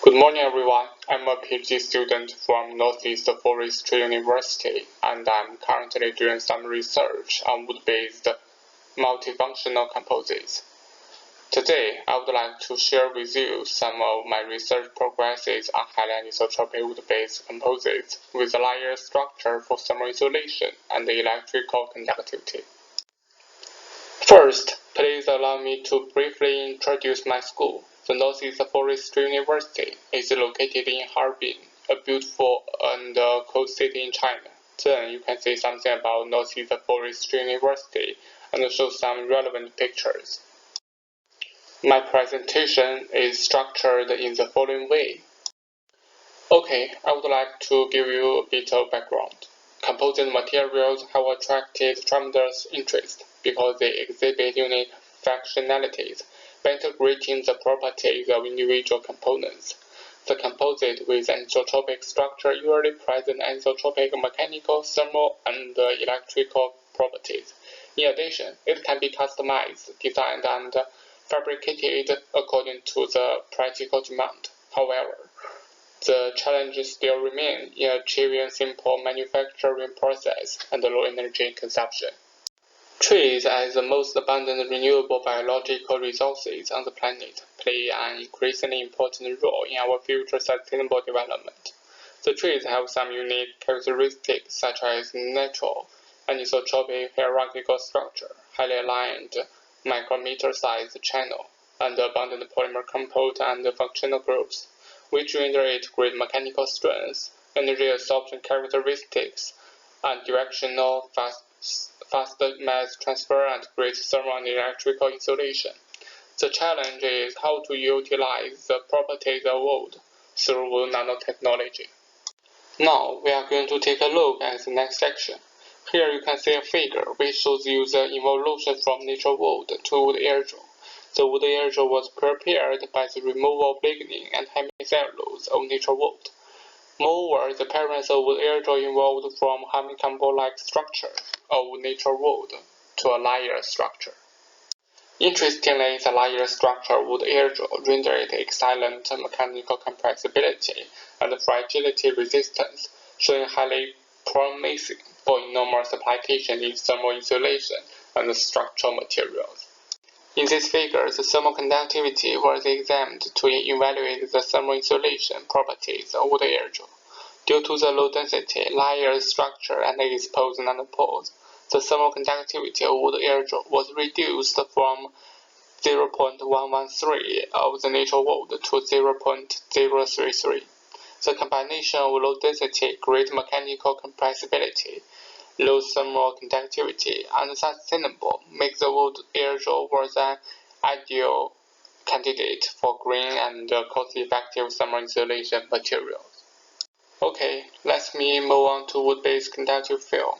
Good morning, everyone. I'm a PhD student from Northeast Forestry University, and I'm currently doing some research on wood-based multifunctional composites. Today, I would like to share with you some of my research progresses on highly anisotropic wood-based composites with a layer structure for thermal insulation and electrical conductivity. First, please allow me to briefly introduce my school. The Northeast Forestry University is located in Harbin, a beautiful and cold city in China. Then you can say something about Northeast Forestry University and show some relevant pictures. My presentation is structured in the following way. Okay, I would like to give you a bit of background. Composite materials have attracted tremendous interest because they exhibit unique functionalities by integrating the properties of individual components. The composite with anisotropic structure usually present anisotropic mechanical, thermal, and electrical properties. In addition, it can be customized, designed, and fabricated according to the practical demand. However, the challenges still remain in achieving simple manufacturing process and low energy consumption. Trees, as the most abundant renewable biological resources on the planet, play an increasingly important role in our future sustainable development. The trees have some unique characteristics such as natural, anisotropic hierarchical structure, highly aligned micrometer-sized channel, and abundant polymer composite and functional growth, which render it great mechanical strength, energy absorption characteristics, and directional fast mass transfer and great thermal and electrical insulation. The challenge is how to utilize the properties of wood through wood nanotechnology. Now we are going to take a look at the next section. Here you can see a figure which shows you the evolution from natural wood to wood aerogel. The wood aerogel was prepared by the removal of lignin and hemicellulose of natural wood. Moreover, the appearance of wood aerogel evolved from honeycomb-like structure of natural wood to a layer structure. Interestingly, the layer structure of wood aerogel rendered excellent mechanical compressibility and fragility resistance, showing highly promising for enormous application in thermal insulation and structural materials. In this figure, the thermal conductivity was examined to evaluate the thermal insulation properties of wood aerogel. Due to the low density, layer structure, and exposed nanopores, the thermal conductivity of wood aerogel was reduced from 0.113 of the natural wood to 0.033. The combination of low density, great mechanical compressibility, low thermal conductivity, and sustainable makes the wood aerogel was an ideal candidate for green and cost-effective thermal insulation materials. Okay, let me move on to wood-based conductive film.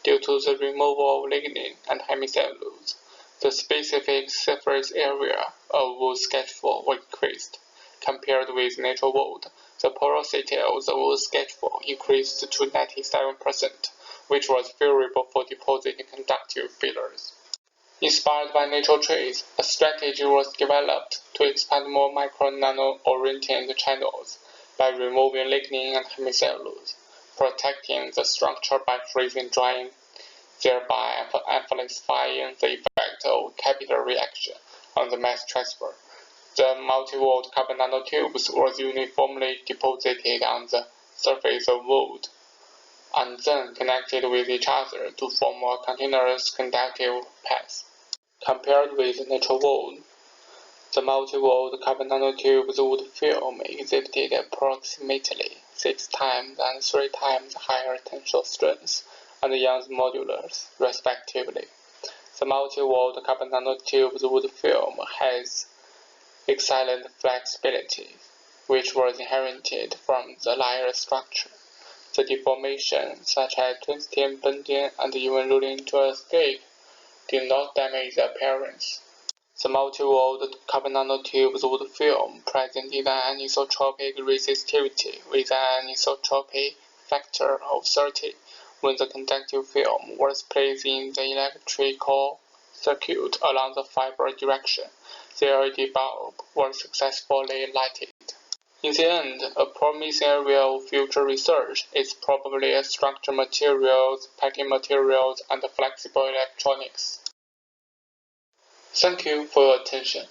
Due to the removal of lignin and hemicellulose, the specific surface area of wood sketchflow was increased. Compared with natural wood, the porosity of the wood sketchflow increased to 97%, which was favorable for depositing conductive fillers. Inspired by natural trees, a strategy was developed to expand more micro-nano-oriented channels by removing lignin and hemicellulose, protecting the structure by freezing drying, thereby amplifying the effect of capillary reaction on the mass transfer. The multi-walled carbon nanotubes was uniformly deposited on the surface of wood and then connected with each other to form a continuous conductive path. Compared with natural wood, the multi-walled carbon nanotubes wood film exhibited approximately 6 times and 3 times higher tensile strength and Young's modulus, respectively. The multi-walled carbon nanotubes wood film has excellent flexibility, which was inherited from the layer structure. The deformation, such as twisting, bending, and even rolling into a stick, did not damage the appearance. The multi-walled carbon nanotubes wood film presented an anisotropic resistivity with an anisotropy factor of 30 when the conductive film was placed in the electrical circuit along the fiber direction. The LED bulb was successfully lighted. In the end, a promising area of future research is probably structured materials, packing materials, and flexible electronics. Thank you for your attention.